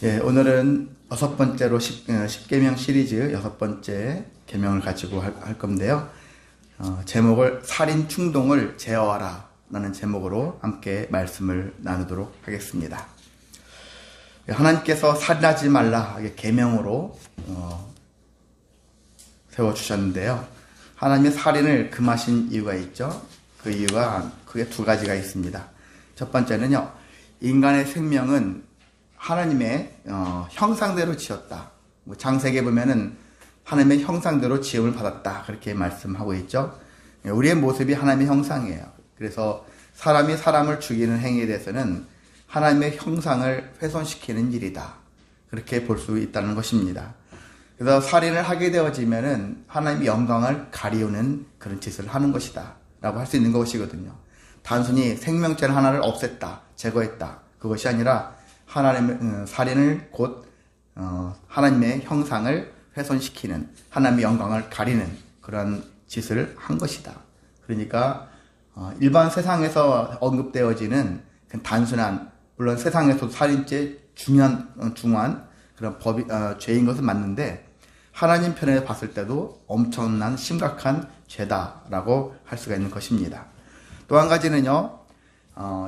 예, 오늘은 6번째로 10계명 시리즈 6번째 계명을 가지고 할 건데요. 제목을 살인 충동을 제어하라 라는 제목으로 함께 말씀을 나누도록 하겠습니다. 하나님께서 살인하지 말라 계명으로 세워주셨는데요. 하나님의 살인을 금하신 이유가 있죠. 그 이유가 크게 두 가지가 있습니다. 첫 번째는요, 인간의 생명은 하나님의 형상대로 지었다. 창세기에 보면은 하나님의 형상대로 지음을 받았다, 그렇게 말씀하고 있죠. 우리의 모습이 하나님의 형상이에요. 그래서 사람이 사람을 죽이는 행위에 대해서는 하나님의 형상을 훼손시키는 일이다, 그렇게 볼 수 있다는 것입니다. 그래서 살인을 하게 되어지면은 하나님의 영광을 가리우는 그런 짓을 하는 것이다 라고 할 수 있는 것이거든요. 단순히 생명체 하나를 없앴다, 제거했다, 그것이 아니라 하나님의 살인을 곧 하나님의 형상을 훼손시키는, 하나님의 영광을 가리는 그런 짓을 한 것이다. 그러니까 일반 세상에서 언급되어지는 단순한, 물론 세상에서 살인죄 중한 그런 죄인 것은 맞는데, 하나님 편에 봤을 때도 엄청난 심각한 죄다라고 할 수가 있는 것입니다. 또 한 가지는요,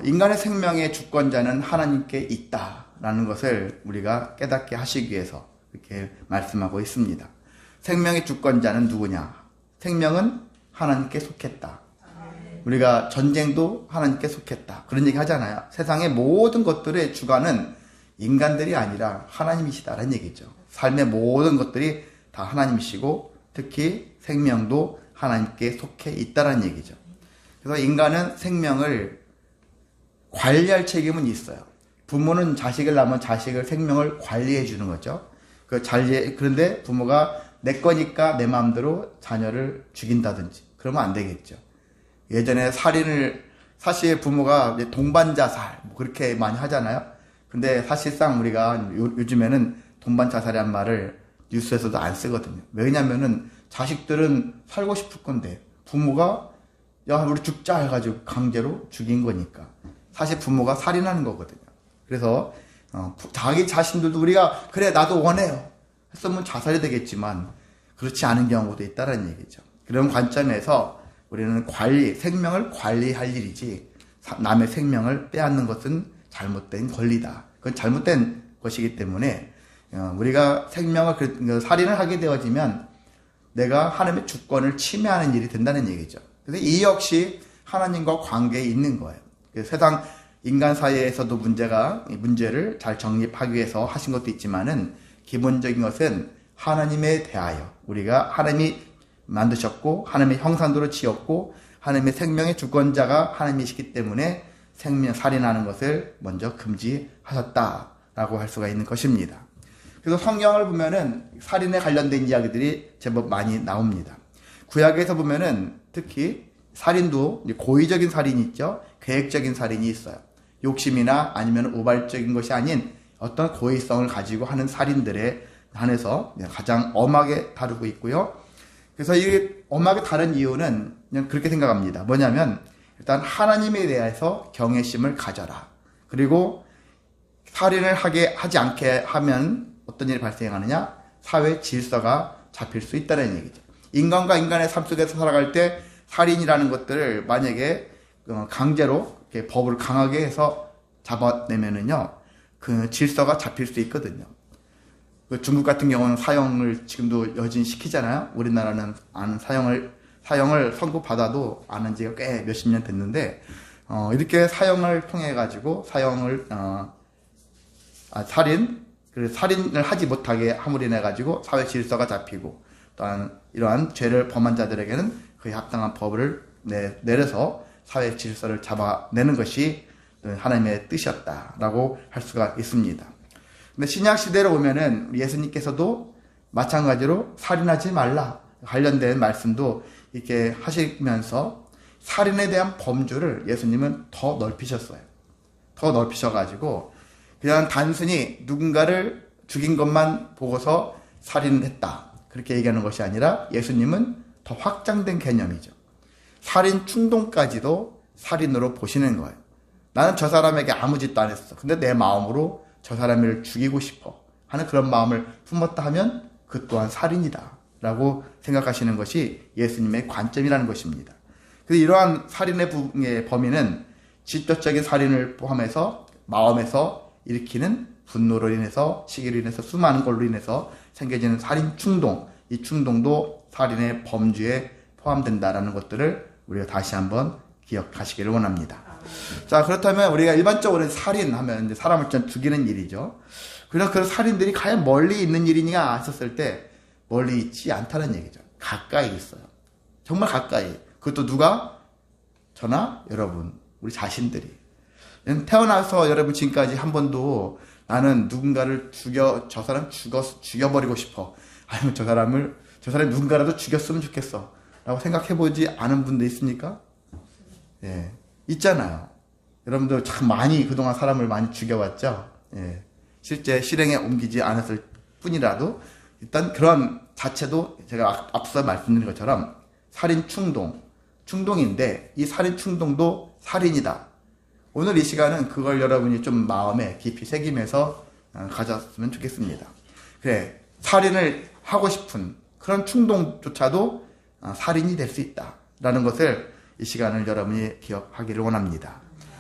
인간의 생명의 주권자는 하나님께 있다라는 것을 우리가 깨닫게 하시기 위해서 이렇게 말씀하고 있습니다. 생명의 주권자는 누구냐? 생명은 하나님께 속했다. 우리가 전쟁도 하나님께 속했다, 그런 얘기 하잖아요. 세상의 모든 것들의 주관은 인간들이 아니라 하나님이시다라는 얘기죠. 삶의 모든 것들이 다 하나님이시고 특히 생명도 하나님께 속해 있다라는 얘기죠. 그래서 인간은 생명을 관리할 책임은 있어요. 부모는 자식을 낳으면 자식을 생명을 관리해 주는 거죠. 그런데 부모가 내 거니까 내 마음대로 자녀를 죽인다든지 그러면 안 되겠죠. 예전에 사실 부모가 동반자살 그렇게 많이 하잖아요. 근데 사실상 우리가 요즘에는 동반자살이란 말을 뉴스에서도 안 쓰거든요. 왜냐면은 자식들은 살고 싶을 건데 부모가 야 우리 죽자 해가지고 강제로 죽인 거니까 사실 부모가 살인하는 거거든요. 그래서 자기 자신들도 우리가 그래 나도 원해요 했으면 자살이 되겠지만 그렇지 않은 경우도 있다는 얘기죠. 그런 관점에서 우리는 생명을 관리할 일이지 남의 생명을 빼앗는 것은 잘못된 권리다. 그건 잘못된 것이기 때문에 우리가 살인을 하게 되어지면 내가 하나님의 주권을 침해하는 일이 된다는 얘기죠. 그래서 이 역시 하나님과 관계에 있는 거예요. 세상 인간 사이에서도 문제를 잘 정립하기 위해서 하신 것도 있지만은 기본적인 것은 하나님에 대하여 우리가 하나님이 만드셨고 하나님의 형상대로 지었고 하나님의 생명의 주권자가 하나님이시기 때문에 살인하는 것을 먼저 금지하셨다라고 할 수가 있는 것입니다. 그래서 성경을 보면은 살인에 관련된 이야기들이 제법 많이 나옵니다. 구약에서 보면은 특히 살인도 고의적인 살인이 있죠. 계획적인 살인이 있어요. 욕심이나 아니면 우발적인 것이 아닌 어떤 고의성을 가지고 하는 살인들에 한해서 가장 엄하게 다루고 있고요. 그래서 이 엄하게 다른 이유는 그냥 그렇게 생각합니다. 뭐냐면 일단 하나님에 대해서 경외심을 가져라. 그리고 살인을 하지 않게 하면 어떤 일이 발생하느냐? 사회 질서가 잡힐 수 있다는 얘기죠. 인간과 인간의 삶 속에서 살아갈 때 살인이라는 것들을 만약에 강제로 이렇게 법을 강하게 해서 잡아내면은요, 그 질서가 잡힐 수 있거든요. 중국 같은 경우는 사형을 지금도 여전히 시키잖아요. 우리나라는 사형을 선고받아도 안 한 지가 꽤 몇십 년 됐는데, 이렇게 사형을 통해가지고 살인을 하지 못하게 함으로 인해가지고 사회 질서가 잡히고, 또한 이러한 죄를 범한 자들에게는 그에 합당한 법을 내려서 사회 질서를 잡아내는 것이 하나님의 뜻이었다라고 할 수가 있습니다. 근데 신약 시대로 보면은 예수님께서도 마찬가지로 살인하지 말라 관련된 말씀도 이렇게 하시면서 살인에 대한 범주를 예수님은 더 넓히셨어요. 더 넓히셔가지고 그냥 단순히 누군가를 죽인 것만 보고서 살인했다 그렇게 얘기하는 것이 아니라 예수님은 더 확장된 개념이죠. 살인 충동까지도 살인으로 보시는 거예요. 나는 저 사람에게 아무 짓도 안 했어. 근데 내 마음으로 저 사람을 죽이고 싶어 하는 그런 마음을 품었다 하면 그 또한 살인이다 라고 생각하시는 것이 예수님의 관점이라는 것입니다. 그래서 이러한 살인의 범위는 직접적인 살인을 포함해서 마음에서 일으키는 분노로 인해서, 시기로 인해서, 수많은 걸로 인해서 생겨지는 살인 충동, 이 충동도 살인의 범주에 포함된다라는 것들을 우리가 다시 한번 기억하시기를 원합니다. 자, 그렇다면 우리가 일반적으로 살인하면 이제 사람을 죽이는 일이죠. 그래서 그 살인들이 과연 멀리 있는 일이냐 했었을 때 멀리 있지 않다는 얘기죠. 가까이 있어요. 정말 가까이. 그것도 누가? 저나 여러분, 우리 자신들이. 태어나서 여러분 지금까지 한 번도 나는 누군가를 저 사람 죽여버리고 싶어. 아니면 저 사람이 누군가라도 죽였으면 좋겠어. 라고 생각해보지 않은 분도 있습니까? 예. 있잖아요. 여러분들 참 많이 그동안 사람을 많이 죽여왔죠? 예. 실제 실행에 옮기지 않았을 뿐이라도 일단 그런 자체도 제가 앞서 말씀드린 것처럼 살인 충동인데 이 살인 충동도 살인이다. 오늘 이 시간은 그걸 여러분이 좀 마음에 깊이 새기면서 가졌으면 좋겠습니다. 그래, 살인을 하고 싶은 그런 충동조차도 살인이 될 수 있다라는 것을 이 시간을 여러분이 기억하기를 원합니다.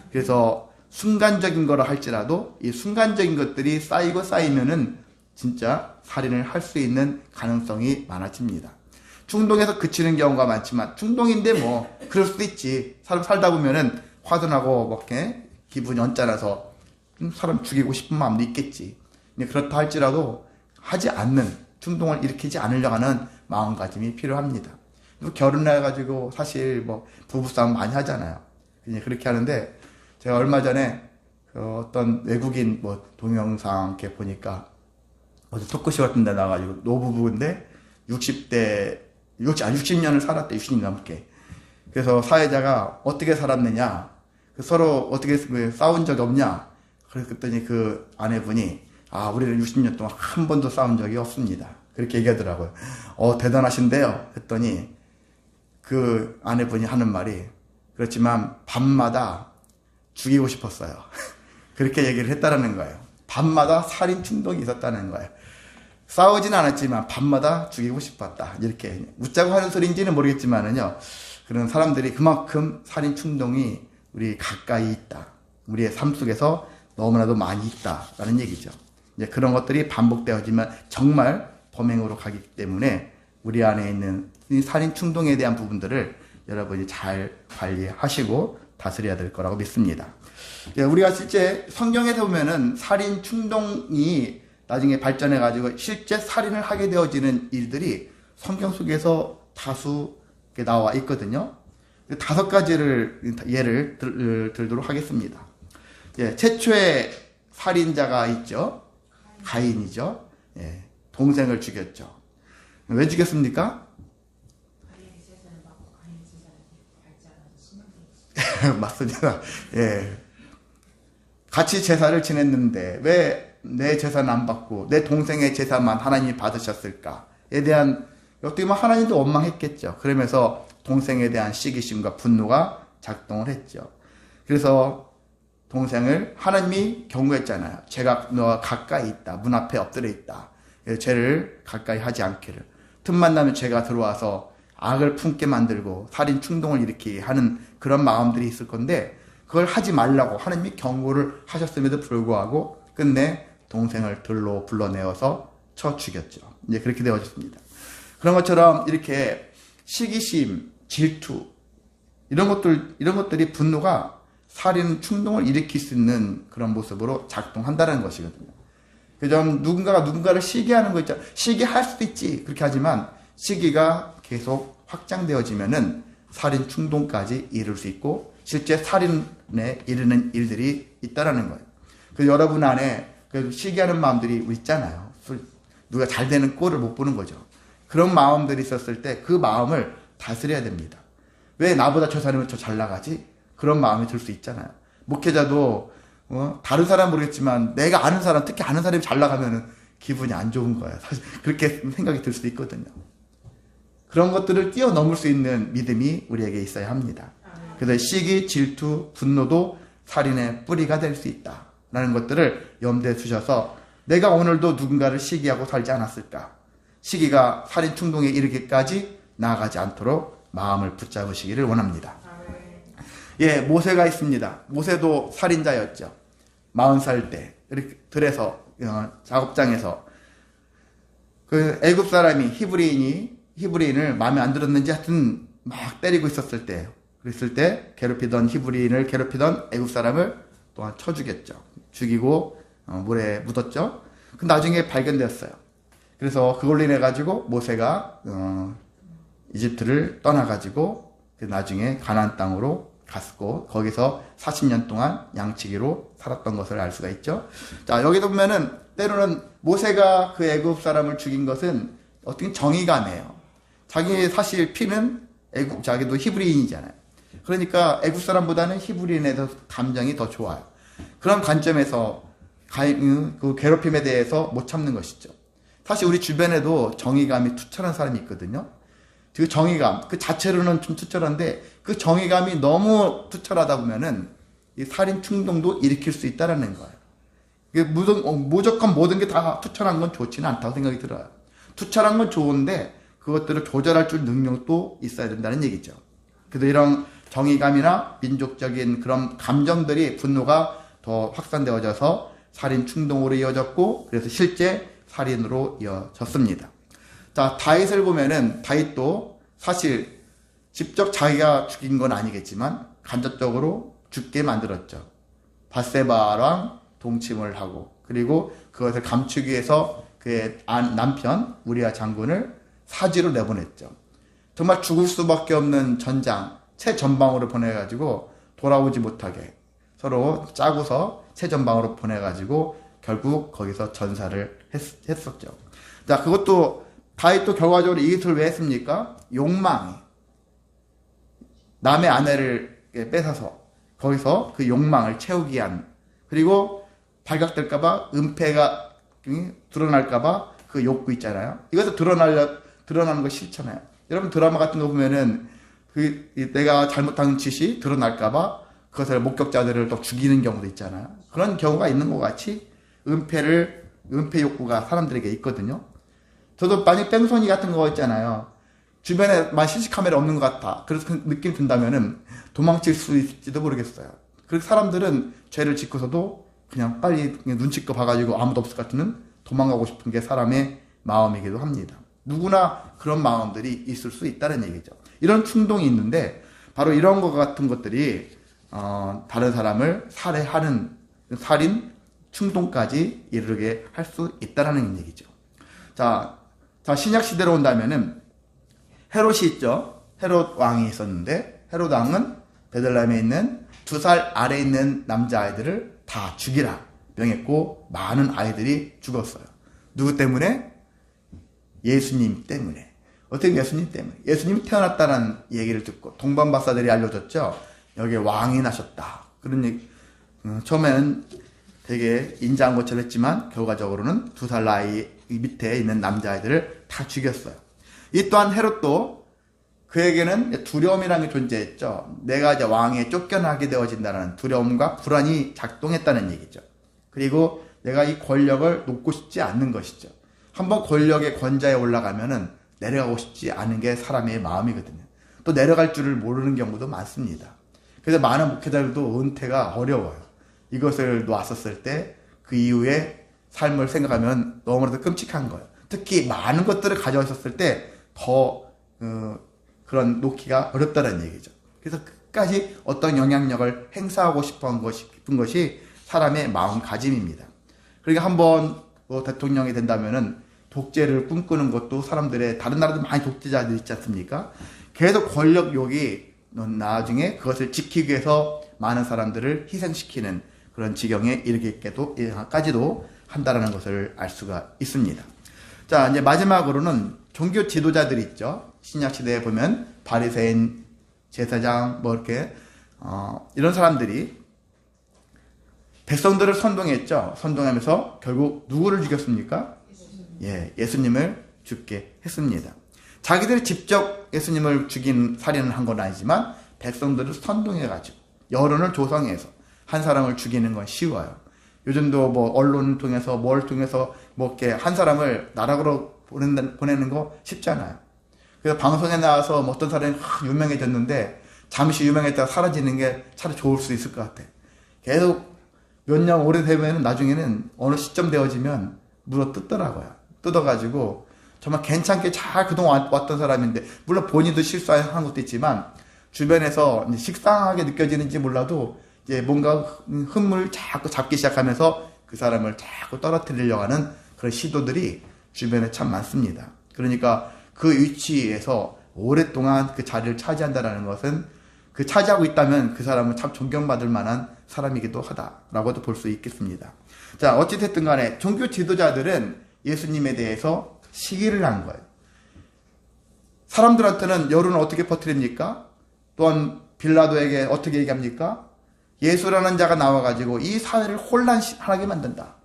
그래서 순간적인 거라 할지라도 이 순간적인 것들이 쌓이면은 진짜 살인을 할 수 있는 가능성이 많아집니다. 충동에서 그치는 경우가 많지만 충동인데 뭐 그럴 수도 있지. 사람 살다 보면은 화분하고 뭐 이렇게 기분이 언짢아서 사람 죽이고 싶은 마음도 있겠지. 근데 그렇다 할지라도 하지 않는, 충동을 일으키지 않으려고 하는 마음가짐이 필요합니다. 결혼해가지고 사실 뭐 부부싸움 많이 하잖아요. 그렇게 하는데 제가 얼마 전에 어떤 외국인 뭐 동영상 이렇게 보니까 어디 토크쇼 같은 데 나가지고 노부부인데 60년을 살았대. 60년 넘게. 그래서 사회자가 어떻게 살았느냐, 서로 어떻게 싸운 적이 없냐. 그랬더니 그 아내분이 우리는 60년 동안 한 번도 싸운 적이 없습니다. 그렇게 얘기하더라고요. 대단하신데요 했더니 그 아내분이 하는 말이, 그렇지만 밤마다 죽이고 싶었어요. 그렇게 얘기를 했다라는 거예요. 밤마다 살인 충동이 있었다는 거예요. 싸우진 않았지만 밤마다 죽이고 싶었다. 이렇게 웃자고 하는 소리인지는 모르겠지만은요, 그런 사람들이 그만큼 살인 충동이 우리 가까이 있다. 우리의 삶 속에서 너무나도 많이 있다라는 얘기죠. 이제 그런 것들이 반복되어지면 정말 범행으로 가기 때문에 우리 안에 있는 이 살인 충동에 대한 부분들을 여러분이 잘 관리하시고 다스려야 될 거라고 믿습니다. 우리가 실제 성경에서 보면은 살인 충동이 나중에 발전해가지고 실제 살인을 하게 되어지는 일들이 성경 속에서 다수 나와 있거든요. 5가지를 예를 들도록 하겠습니다. 최초의 살인자가 있죠. 가인이죠. 동생을 죽였죠. 왜 죽였습니까? 맞습니다. 같이 제사를 지냈는데 왜 내 제사는 안 받고 내 동생의 제사만 하나님이 받으셨을까에 대한, 어떻게 보면 하나님도 원망했겠죠. 그러면서 동생에 대한 시기심과 분노가 작동을 했죠. 그래서 동생을 하나님이 경고했잖아요. 죄가 너와 가까이 있다. 문 앞에 엎드려 있다. 죄를 가까이 하지 않기를. 틈만 나면 죄가 들어와서 악을 품게 만들고 살인 충동을 일으키게 하는 그런 마음들이 있을 건데, 그걸 하지 말라고 하나님이 경고를 하셨음에도 불구하고 끝내 동생을 들로 불러내어서 쳐 죽였죠. 이제 그렇게 되어졌습니다. 그런 것처럼 이렇게 시기심, 질투, 이런 것들이 분노가 살인 충동을 일으킬 수 있는 그런 모습으로 작동한다는 것이거든요. 그래서 누군가를 시기하는 거 있죠. 시기할 수도 있지. 그렇게 하지만 시기가 계속 확장되어지면은 살인 충동까지 이룰 수 있고 실제 살인에 이르는 일들이 있다라는 거예요. 그래서 여러분 안에 그 시기하는 마음들이 있잖아요. 누가 잘 되는 꼴을 못 보는 거죠. 그런 마음들이 있었을 때 그 마음을 다스려야 됩니다. 왜 나보다 저 사람은 더 잘 나가지? 그런 마음이 들 수 있잖아요. 목회자도 다른 사람 모르겠지만 내가 아는 사람, 특히 아는 사람이 잘 나가면은 기분이 안 좋은 거예요. 사실 그렇게 생각이 들 수도 있거든요. 그런 것들을 뛰어넘을 수 있는 믿음이 우리에게 있어야 합니다. 그래서 시기, 질투, 분노도 살인의 뿌리가 될 수 있다 라는 것들을 염두에 두셔서 내가 오늘도 누군가를 시기하고 살지 않았을까? 시기가 살인 충동에 이르기까지 나아가지 않도록 마음을 붙잡으시기를 원합니다. 예, 모세가 있습니다. 모세도 살인자였죠. 40살 때 이렇게 들에서 작업장에서 그 애굽 사람이 히브리인을 마음에 안 들었는지 하여튼 막 때리고 있었을 때예요. 그랬을 때 괴롭히던 히브리인을 괴롭히던 애굽 사람을 또한 쳐 죽였죠. 죽이고 물에 묻었죠. 그 나중에 발견되었어요. 그래서 그걸로 인해 가지고 모세가 이집트를 떠나 가지고 나중에 가나안 땅으로 갔고 거기서 40년 동안 양치기로 살았던 것을 알 수가 있죠. 자, 여기도 보면은 때로는 모세가 그 애굽 사람을 죽인 것은 어떻게 정의감이에요. 자기 사실 피는 자기도 히브리인이잖아요. 그러니까 애굽 사람보다는 히브리인에 대해서 감정이 더 좋아요. 그런 관점에서 그 괴롭힘에 대해서 못 참는 것이죠. 사실 우리 주변에도 정의감이 투철한 사람이 있거든요. 그 정의감, 그 자체로는 좀 투철한데 그 정의감이 너무 투철하다 보면은 이 살인 충동도 일으킬 수 있다라는 거예요. 무조건 모든 게 다 투철한 건 좋지는 않다고 생각이 들어요. 투철한 건 좋은데 그것들을 조절할 줄 능력도 있어야 된다는 얘기죠. 그래서 이런 정의감이나 민족적인 그런 감정들이 분노가 더 확산되어져서 살인 충동으로 이어졌고 그래서 실제 살인으로 이어졌습니다. 자, 다윗을 보면은 다윗도 사실 직접 자기가 죽인 건 아니겠지만 간접적으로 죽게 만들었죠. 밧세바랑 동침을 하고 그리고 그것을 감추기 위해서 그의 남편 우리아 장군을 사지로 내보냈죠. 정말 죽을 수밖에 없는 전장 최전방으로 보내가지고 돌아오지 못하게 서로 짜고서 최전방으로 보내가지고 결국 거기서 전사를 했었죠. 자, 그것도 다윗도 결과적으로 이것을 왜 했습니까? 욕망이 남의 아내를 뺏어서 거기서 그 욕망을 채우기 위한 그리고 발각될까봐 은폐가 드러날까봐 그 욕구 있잖아요. 이것도 드러나는 거 싫잖아요. 여러분 드라마 같은 거 보면은 내가 잘못한 짓이 드러날까봐 그것을 목격자들을 또 죽이는 경우도 있잖아요. 그런 경우가 있는 것 같이 은폐 욕구가 사람들에게 있거든요. 저도 만약 뺑소니 같은 거 있잖아요. 주변에 CC카메라 없는 것 같아. 그래서 그 느낌 든다면은 도망칠 수 있을지도 모르겠어요. 그래서 사람들은 죄를 짓고서도 그냥 빨리 눈치껏 봐가지고 아무도 없을 것 같으면 도망가고 싶은 게 사람의 마음이기도 합니다. 누구나 그런 마음들이 있을 수 있다는 얘기죠. 이런 충동이 있는데 바로 이런 것 같은 것들이 다른 사람을 살해하는 살인 충동까지 이르게 할 수 있다는 얘기죠. 자, 신약 시대로 온다면은 헤롯이 있죠. 헤롯 왕이 있었는데 헤롯 왕은 베들레헴에 있는 2살 아래 있는 남자아이들을 다 죽이라 명했고 많은 아이들이 죽었어요. 누구 때문에? 예수님 때문에. 어떻게 예수님 때문에? 예수님이 태어났다는 얘기를 듣고 동방 박사들이 알려줬죠. 여기에 왕이 나셨다. 그런 얘기. 처음에는 되게 인자한 것처럼 했지만 결과적으로는 2살 나이 밑에 있는 남자아이들을 다 죽였어요. 이 또한 헤롯도 그에게는 두려움이라는 게 존재했죠. 내가 이제 왕에 쫓겨나게 되어진다는 두려움과 불안이 작동했다는 얘기죠. 그리고 내가 이 권력을 놓고 싶지 않는 것이죠. 한번 권력의 권좌에 올라가면은 내려가고 싶지 않은 게 사람의 마음이거든요. 또 내려갈 줄을 모르는 경우도 많습니다. 그래서 많은 목회자들도 은퇴가 어려워요. 이것을 놓았었을 때 그 이후에 삶을 생각하면 너무나도 끔찍한 거예요. 특히 많은 것들을 가져 있었을 때 더 그런 놓기가 어렵다는 얘기죠. 그래서 끝까지 어떤 영향력을 행사하고 싶은 것이 사람의 마음가짐입니다. 그러니까 한번 대통령이 된다면은 독재를 꿈꾸는 것도 사람들의 다른 나라도 많이 독재자들 있지 않습니까? 계속 권력욕이 나중에 그것을 지키기 위해서 많은 사람들을 희생시키는 그런 지경에 이르기까지도 한다라는 것을 알 수가 있습니다. 자, 이제 마지막으로는 종교 지도자들이 있죠. 신약 시대에 보면 바리새인, 제사장 이런 사람들이 백성들을 선동했죠. 선동하면서 결국 누구를 죽였습니까? 예수님을 죽게 했습니다. 자기들이 직접 예수님을 죽인 살인을 한 건 아니지만 백성들을 선동해가지고 여론을 조성해서 한 사람을 죽이는 건 쉬워요. 요즘도 뭐 언론을 통해서 뭘 통해서 뭐 이렇게 한 사람을 나락으로 보내는 거 쉽잖아요. 그래서 방송에 나와서 뭐 어떤 사람이 유명해졌는데 잠시 유명했다가 사라지는 게 차라리 좋을 수 있을 것 같아. 계속 몇 년 오래되면 나중에는 어느 시점 되어지면 물어 뜯더라고요. 뜯어가지고 정말 괜찮게 잘 그동안 왔던 사람인데, 물론 본인도 실수한 것도 있지만 주변에서 식상하게 느껴지는지 몰라도 이제 뭔가 흠을 자꾸 잡기 시작하면서 그 사람을 자꾸 떨어뜨리려고 하는 그런 시도들이 주변에 참 많습니다. 그러니까 그 위치에서 오랫동안 그 자리를 차지한다는 것은, 그 차지하고 있다면 그 사람은 참 존경받을 만한 사람이기도 하다라고도 볼 수 있겠습니다. 자, 어찌됐든 간에 종교 지도자들은 예수님에 대해서 시기를 한 거예요. 사람들한테는 여론을 어떻게 퍼뜨립니까? 또한 빌라도에게 어떻게 얘기합니까? 예수라는 자가 나와가지고 이 사회를 혼란하게 만든다,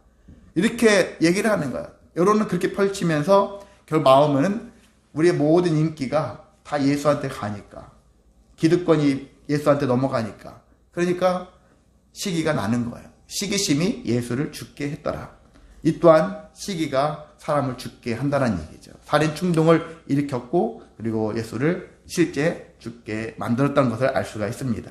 이렇게 얘기를 하는 거예요. 여론은 그렇게 펼치면서 결국 마음은 우리의 모든 인기가 다 예수한테 가니까, 기득권이 예수한테 넘어가니까, 그러니까 시기가 나는 거예요. 시기심이 예수를 죽게 했더라. 이 또한 시기가 사람을 죽게 한다는 얘기죠. 살인 충동을 일으켰고, 그리고 예수를 실제 죽게 만들었다는 것을 알 수가 있습니다.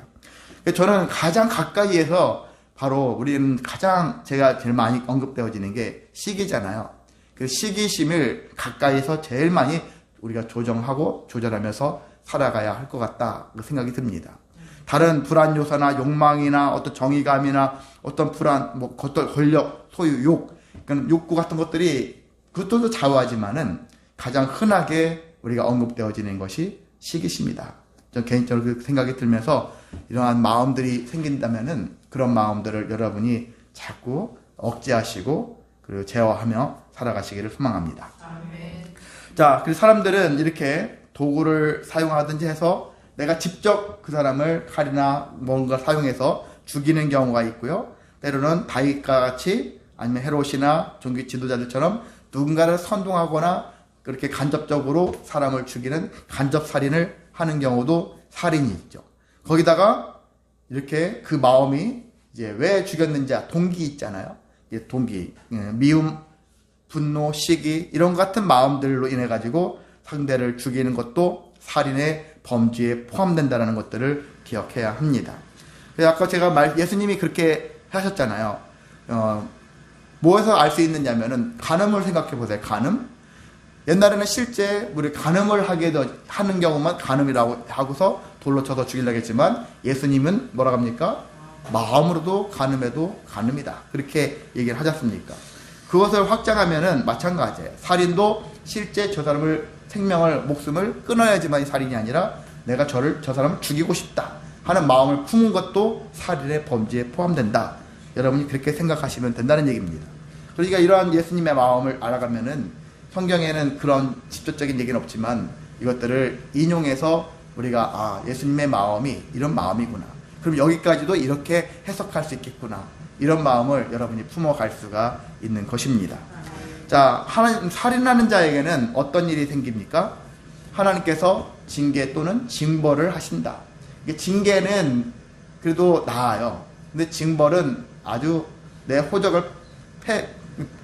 저는 가장 가까이에서 바로 우리는 가장 제가 제일 많이 언급되어지는 게 시기잖아요. 그 시기심을 가까이서 제일 많이 우리가 조정하고 조절하면서 살아가야 할 것 같다, 그 생각이 듭니다. 다른 불안 요소나 욕망이나 어떤 정의감이나 어떤 불안, 뭐 어떤 권력, 소유, 그러니까 욕구 같은 것들이 그것도 좌우하지만은 가장 흔하게 우리가 언급되어지는 것이 시기심이다. 전 개인적으로 그 생각이 들면서 이러한 마음들이 생긴다면은 그런 마음들을 여러분이 자꾸 억제하시고 그리고 제어하며 살아가시기를 소망합니다. 아멘. 자, 그래서 사람들은 이렇게 도구를 사용하든지 해서 내가 직접 그 사람을 칼이나 뭔가 사용해서 죽이는 경우가 있고요. 때로는 다윗과 같이, 아니면 헤롯이나 종교 지도자들처럼 누군가를 선동하거나 그렇게 간접적으로 사람을 죽이는 간접살인을 하는 경우도 살인이 있죠. 거기다가 이렇게 그 마음이 이제 왜 죽였는지 동기 있잖아요. 동기, 미움, 분노, 시기, 이런 같은 마음들로 인해 가지고 상대를 죽이는 것도 살인의 범죄에 포함된다는 것들을 기억해야 합니다. 그래서 아까 제가 예수님이 그렇게 하셨잖아요. 뭐에서 알 수 있느냐면은 간음을 생각해 보세요. 간음. 옛날에는 실제 우리 간음을 하는 경우만 간음이라고 하고서 돌로 쳐서 죽이려고 했지만, 예수님은 뭐라고 합니까? 마음으로도 간음해도 간음이다, 그렇게 얘기를 하셨습니까? 그것을 확장하면은 마찬가지예요. 살인도 실제 저 사람을 생명을, 목숨을 끊어야지만 살인이 아니라 내가 저 사람을 죽이고 싶다 하는 마음을 품은 것도 살인의 범죄에 포함된다. 여러분이 그렇게 생각하시면 된다는 얘기입니다. 그러니까 이러한 예수님의 마음을 알아가면은 성경에는 그런 직접적인 얘기는 없지만 이것들을 인용해서 우리가 예수님의 마음이 이런 마음이구나, 그럼 여기까지도 이렇게 해석할 수 있겠구나, 이런 마음을 여러분이 품어갈 수가 있는 것입니다. 자, 살인하는 자에게는 어떤 일이 생깁니까? 하나님께서 징계 또는 징벌을 하신다. 이게 징계는 그래도 나아요. 근데 징벌은 아주 내 호적을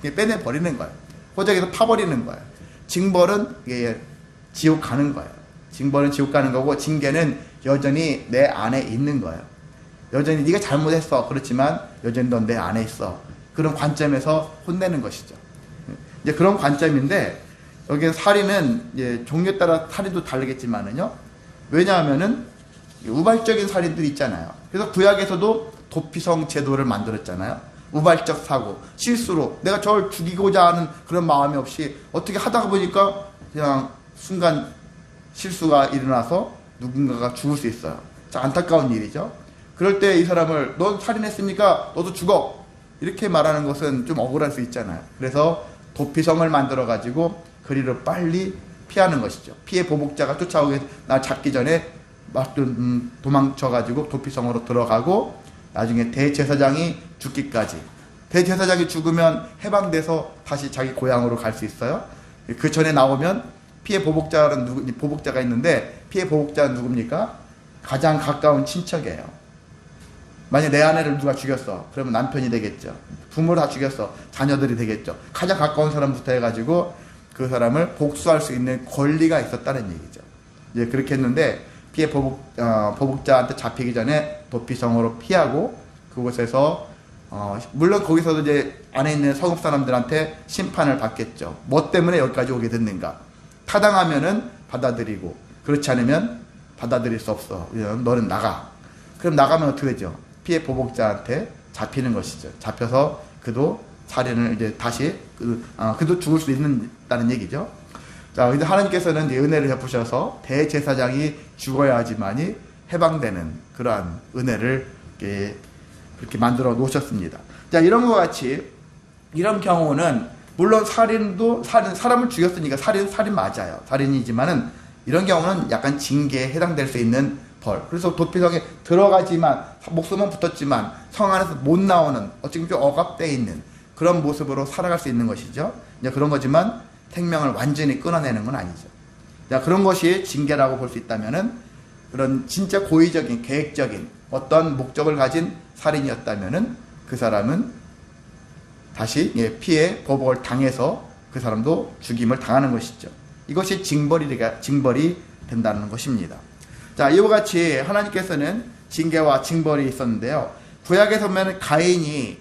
빼내버리는 거예요. 호적에서 파버리는 거예요. 징벌은 이게 지옥 가는 거예요. 징벌은 지옥 가는 거고, 징계는 여전히 내 안에 있는 거예요. 여전히 네가 잘못했어, 그렇지만 여전히 넌 내 안에 있어. 그런 관점에서 혼내는 것이죠. 이제 그런 관점인데, 여기는 살인은 이제 종류에 따라 살인도 다르겠지만은요. 왜냐하면은 우발적인 살인들이 있잖아요. 그래서 구약에서도 도피성 제도를 만들었잖아요. 우발적 사고, 실수로 내가 저를 죽이고자 하는 그런 마음이 없이 어떻게 하다가 보니까 그냥 순간 실수가 일어나서 누군가가 죽을 수 있어요. 자, 안타까운 일이죠. 그럴 때 이 사람을 너 살인했으니까 너도 죽어, 이렇게 말하는 것은 좀 억울할 수 있잖아요. 그래서 도피성을 만들어 가지고 그리를 빨리 피하는 것이죠. 피해 보복자가 쫓아오게 날 잡기 전에 막 도망쳐 가지고 도피성으로 들어가고, 나중에 대제사장이 죽기까지. 대제사장이 죽으면 해방돼서 다시 자기 고향으로 갈 수 있어요. 그 전에 나오면 피해 보복자가 있는데, 피해 보복자는 누굽니까? 가장 가까운 친척이에요. 만약 내 아내를 누가 죽였어. 그러면 남편이 되겠죠. 부모를 다 죽였어. 자녀들이 되겠죠. 가장 가까운 사람부터 해가지고 그 사람을 복수할 수 있는 권리가 있었다는 얘기죠. 이제 그렇게 했는데 피해 보복자한테 잡히기 전에 도피성으로 피하고 그곳에서 물론 거기서도 이제 안에 있는 서급 사람들한테 심판을 받겠죠. 뭐 때문에 여기까지 오게 됐는가? 타당하면은 받아들이고 그렇지 않으면 받아들일 수 없어. 너는 나가. 그럼 나가면 어떻게 되죠? 피해 보복자한테 잡히는 것이죠. 잡혀서 그도 살인을 이제 다시 그도 죽을 수 있다는 얘기죠. 자, 근데 하나님께서는 은혜를 베푸셔서 대제사장이 죽어야 하지만이 해방되는 그러한 은혜를 그렇게 만들어 놓으셨습니다. 자, 이런 것 같이 이런 경우는 물론 사람을 죽였으니까 살인 맞아요. 살인이지만은 이런 경우는 약간 징계에 해당될 수 있는 벌. 그래서 도피성에 들어가지만 목숨은 붙었지만 성 안에서 못 나오는 어찌 좀 억압되어 있는 그런 모습으로 살아갈 수 있는 것이죠. 이제 그런 거지만 생명을 완전히 끊어내는 건 아니죠. 자, 그런 것이 징계라고 볼 수 있다면은 그런 진짜 고의적인 계획적인 어떤 목적을 가진 살인이었다면은 그 사람은 다시 피해 보복을 당해서 그 사람도 죽임을 당하는 것이죠. 이것이 징벌이 된다는 것입니다. 자, 이와 같이 하나님께서는 징계와 징벌이 있었는데요. 구약에서 보면 가인이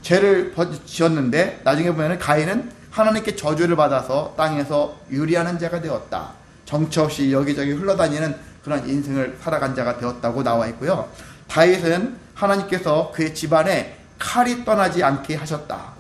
죄를 지었는데 나중에 보면 가인은 하나님께 저주를 받아서 땅에서 유리하는 자가 되었다. 정처 없이 여기저기 흘러다니는 그런 인생을 살아간 자가 되었다고 나와 있고요. 다윗은 하나님께서 그의 집안에 칼이 떠나지 않게 하셨다.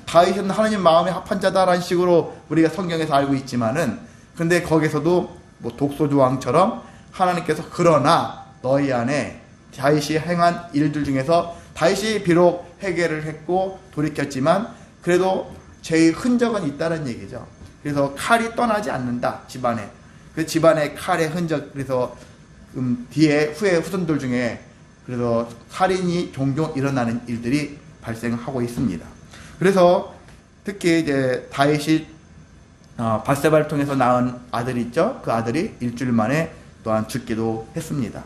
다윗은 하나님 마음에 합한 자다라는 식으로 우리가 성경에서 알고 있지만은 근데 거기서도 뭐 독소조 왕처럼 하나님께서 그러나 너희 안에 다윗이 행한 일들 중에서 다윗이 비록 회개를 했고 돌이켰지만 그래도 죄의 흔적은 있다는 얘기죠. 그래서 칼이 떠나지 않는다 집안에. 그 집안의 칼의 흔적 그래서 뒤에 후손들 중에 그래서 살인이 종종 일어나는 일들이 발생하고 있습니다. 그래서 특히 이제 다윗이 밧세바를 통해서 낳은 아들이 있죠. 그 아들이 일주일 만에 또한 죽기도 했습니다.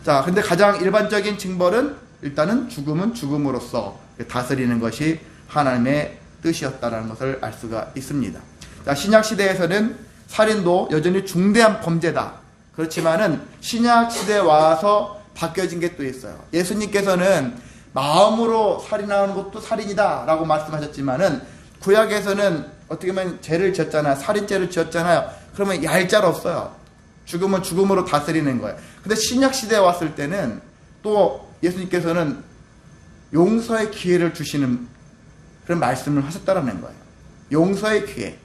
자, 근데 가장 일반적인 징벌은 일단은 죽음은 죽음으로써 다스리는 것이 하나님의 뜻이었다는 것을 알 수가 있습니다. 자, 신약 시대에서는 살인도 여전히 중대한 범죄다. 그렇지만은 신약 시대에 와서 바뀌어진 게 또 있어요. 예수님께서는 마음으로 살인하는 것도 살인이다 라고 말씀하셨지만은 구약에서는 어떻게 보면 죄를 지었잖아요. 살인죄를 지었잖아요. 그러면 얄짤 없어요. 죽음은 죽음으로 다스리는 거예요. 근데 신약 시대에 왔을 때는 또 예수님께서는 용서의 기회를 주시는 그런 말씀을 하셨다라는 거예요. 용서의 기회.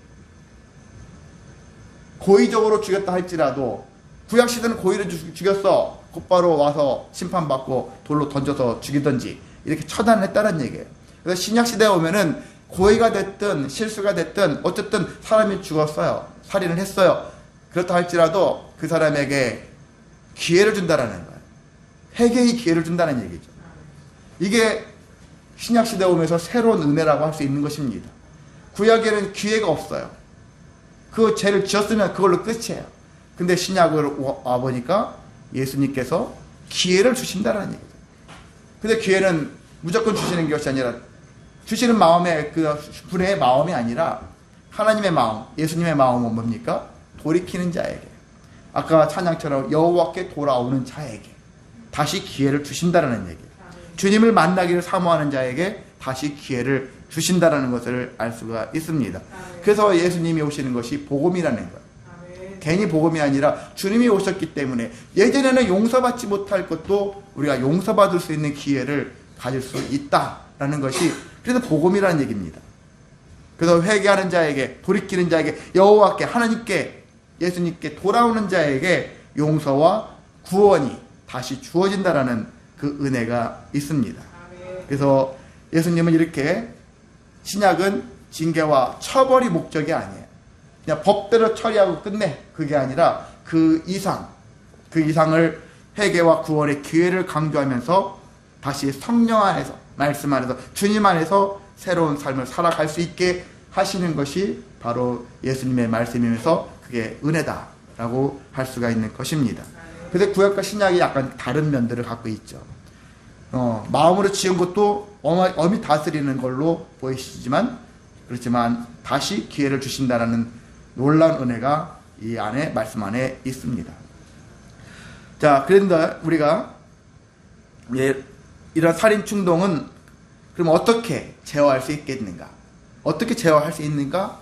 고의적으로 죽였다 할지라도 구약 시대는 고의로 죽였어. 곧바로 와서 심판받고 돌로 던져서 죽이든지 이렇게 처단을 했다는 얘기예요. 그래서 신약 시대에 오면은 고의가 됐든 실수가 됐든 어쨌든 사람이 죽었어요. 살인을 했어요. 그렇다 할지라도 그 사람에게 기회를 준다라는 거예요. 회개의 기회를 준다는 얘기죠. 이게 신약 시대에 오면서 새로운 은혜라고 할 수 있는 것입니다. 구약에는 기회가 없어요. 그 죄를 지었으면 그걸로 끝이에요. 근데 신약으로 와보니까 예수님께서 기회를 주신다는 얘기죠. 근데 기회는 무조건 주시는 것이 아니라 주시는 마음의 그 분의 마음이 아니라 하나님의 마음, 예수님의 마음은 뭡니까? 돌이키는 자에게. 아까 찬양처럼 여호와께 돌아오는 자에게 다시 기회를 주신다는 얘기예요. 주님을 만나기를 사모하는 자에게 다시 기회를 주신다는 것을 알 수가 있습니다. 그래서 예수님이 오시는 것이 복음이라는 거예요. 괜히 복음이 아니라 주님이 오셨기 때문에 예전에는 용서받지 못할 것도 우리가 용서받을 수 있는 기회를 가질 수 있다라는 것이 그래서 복음이라는 얘기입니다. 그래서 회개하는 자에게 돌이키는 자에게 여호와께 하나님께 예수님께 돌아오는 자에게 용서와 구원이 다시 주어진다라는 그 은혜가 있습니다. 그래서 예수님은 이렇게 신약은 징계와 처벌이 목적이 아니에요. 그냥 법대로 처리하고 끝내. 그게 아니라 그 이상을 회개와 구원의 기회를 강조하면서 다시 성령 안에서 말씀 안에서 주님 안에서 새로운 삶을 살아갈 수 있게 하시는 것이 바로 예수님의 말씀이면서 그게 은혜다라고 할 수가 있는 것입니다. 그래서 구약과 신약이 약간 다른 면들을 갖고 있죠. 마음으로 지은 것도 엄히 다스리는 걸로 보이시지만, 그렇지만 다시 기회를 주신다라는 놀라운 은혜가 이 안에 말씀 안에 있습니다. 자, 그런데 우리가 이런 살인 충동은 그럼 어떻게 제어할 수 있겠는가? 어떻게 제어할 수 있는가?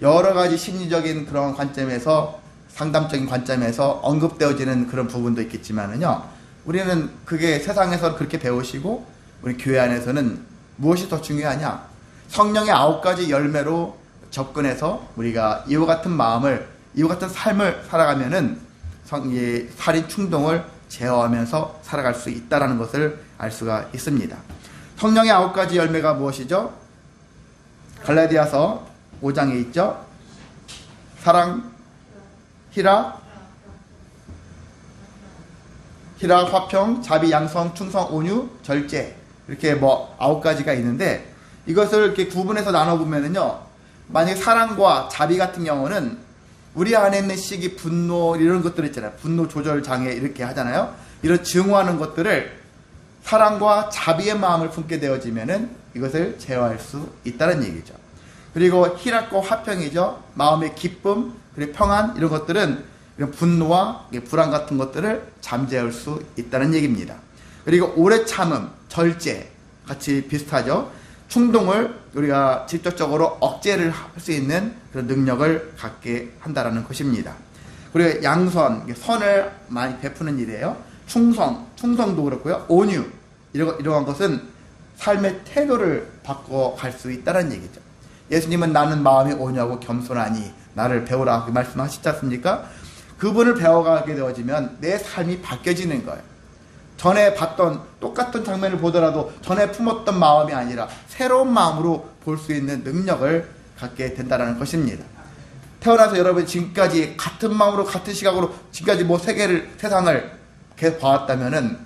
여러 가지 심리적인 그런 관점에서, 상담적인 관점에서 언급되어지는 그런 부분도 있겠지만은요, 우리는 그게 세상에서 그렇게 배우시고 우리 교회 안에서는 무엇이 더 중요하냐? 성령의 9가지 열매로 접근해서 우리가 이와 같은 마음을, 이와 같은 삶을 살아가면은 살인 충동을 제어하면서 살아갈 수 있다는 것을 알 수가 있습니다. 성령의 9가지 열매가 무엇이죠? 갈라디아서 5장에 있죠. 사랑, 희락, 화평, 자비, 양성, 충성, 온유, 절제, 이렇게 9가지가 있는데, 이것을 이렇게 구분해서 나눠보면은요, 만약에 사랑과 자비 같은 경우는 우리 안에 있는 시기, 분노, 이런 것들 있잖아요. 분노 조절 장애 이렇게 하잖아요. 이런 증오하는 것들을 사랑과 자비의 마음을 품게 되어지면은 이것을 제어할 수 있다는 얘기죠. 그리고 희락과 화평이죠. 마음의 기쁨, 그리고 평안, 이런 것들은 이런 분노와 불안 같은 것들을 잠재울 수 있다는 얘기입니다. 그리고 오래 참음, 절제 같이 비슷하죠. 충동을 우리가 직접적으로 억제를 할 수 있는 그런 능력을 갖게 한다는 것입니다. 그리고 양선, 선을 많이 베푸는 일이에요. 충성도 그렇고요. 온유, 이러한 것은 삶의 태도를 바꿔갈 수 있다는 얘기죠. 예수님은 나는 마음이 온유하고 겸손하니 나를 배우라 말씀하시지 않습니까? 그분을 배워가게 되어지면 내 삶이 바뀌어지는 거예요. 전에 봤던 똑같은 장면을 보더라도 전에 품었던 마음이 아니라 새로운 마음으로 볼 수 있는 능력을 갖게 된다는 것입니다. 태어나서 여러분 지금까지 같은 마음으로 같은 시각으로 지금까지 세상을 계속 봐왔다면은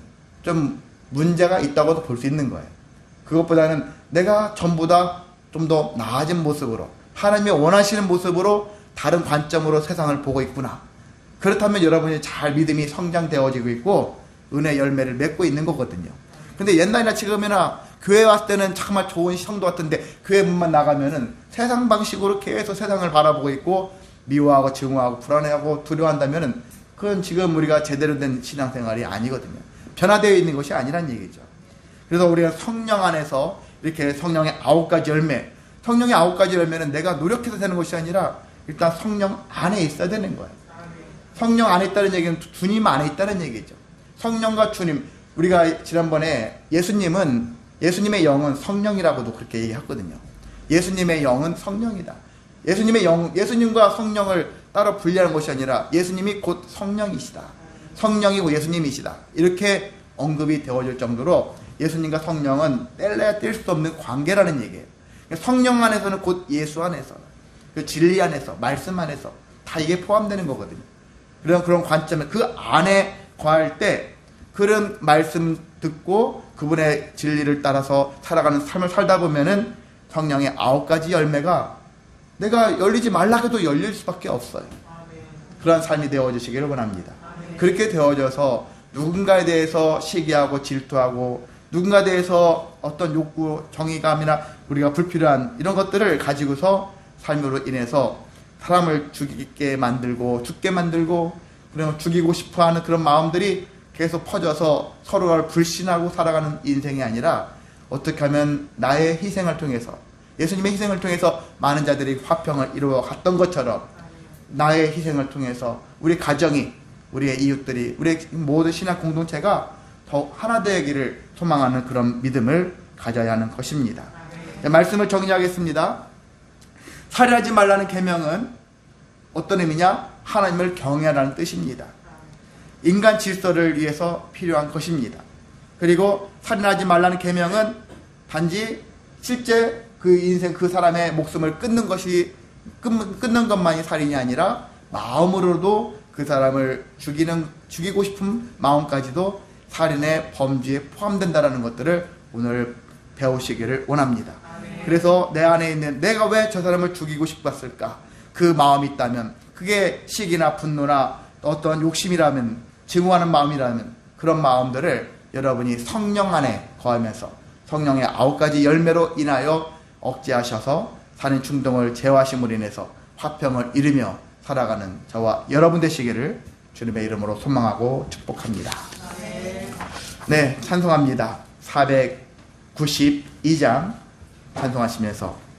좀 문제가 있다고도 볼 수 있는 거예요. 그것보다는 내가 전보다 좀 더 나아진 모습으로, 하나님이 원하시는 모습으로 다른 관점으로 세상을 보고 있구나. 그렇다면 여러분이 잘 믿음이 성장되어지고 있고 은혜 열매를 맺고 있는 거거든요. 근데 옛날이나 지금이나 교회 왔을 때는 정말 좋은 성도 같은데 교회 문만 나가면은 세상 방식으로 계속 세상을 바라보고 있고 미워하고 증오하고 불안해하고 두려워한다면은 그건 지금 우리가 제대로 된 신앙생활이 아니거든요. 변화되어 있는 것이 아니란 얘기죠. 그래서 우리가 성령 안에서 이렇게 성령의 9가지 열매, 성령의 9가지 열매는 내가 노력해서 되는 것이 아니라 일단 성령 안에 있어야 되는 거예요. 성령 안에 있다는 얘기는 주님 안에 있다는 얘기죠. 성령과 주님, 우리가 지난번에 예수님의 영은 성령이라고도 그렇게 얘기했거든요. 예수님의 영은 성령이다. 예수님과 성령을 따로 분리하는 것이 아니라 예수님이 곧 성령이시다. 성령이고 예수님이시다. 이렇게 언급이 되어질 정도로 예수님과 성령은 뗄래야 뗄 수 없는 관계라는 얘기예요. 성령 안에서는 곧 예수 안에서, 그 진리 안에서, 말씀 안에서 다 이게 포함되는 거거든요. 그런 관점에 그 안에 거할 때 그런 말씀 듣고 그분의 진리를 따라서 살아가는 삶을 살다 보면은 성령의 9가지 열매가 내가 열리지 말라 해도 열릴 수밖에 없어요. 그런 삶이 되어지시기를 원합니다. 그렇게 되어져서 누군가에 대해서 시기하고 질투하고 누군가에 대해서 어떤 욕구, 정의감이나 우리가 불필요한 이런 것들을 가지고서 삶으로 인해서 사람을 죽이게 만들고 죽게 만들고 그냥 죽이고 싶어하는 그런 마음들이 계속 퍼져서 서로를 불신하고 살아가는 인생이 아니라 어떻게 하면 나의 희생을 통해서 예수님의 희생을 통해서 많은 자들이 화평을 이루어 갔던 것처럼 나의 희생을 통해서 우리 가정이 우리의 이웃들이 우리의 모든 신학 공동체가 더 하나 되기를 소망하는 그런 믿음을 가져야 하는 것입니다. 말씀을 정리하겠습니다. 살인하지 말라는 계명은 어떤 의미냐? 하나님을 경외하라는 뜻입니다. 인간 질서를 위해서 필요한 것입니다. 그리고 살인하지 말라는 계명은 단지 실제 그 인생 그 사람의 목숨을 끊는 것만이 살인이 아니라 마음으로도 그 사람을 죽이고 싶은 마음까지도 살인의 범주에 포함된다는 것들을 오늘 배우시기를 원합니다. 그래서 내 안에 있는 내가 왜 저 사람을 죽이고 싶었을까? 그 마음이 있다면 그게 시기나 분노나 어떤 욕심이라면 증오하는 마음이라면 그런 마음들을 여러분이 성령 안에 거하면서 성령의 9가지 열매로 인하여 억제하셔서 사는 충동을 제어하심으로 인해서 화평을 이루며 살아가는 저와 여러분 되시기를 주님의 이름으로 소망하고 축복합니다. 네, 찬송합니다. 492장 찬송하시면서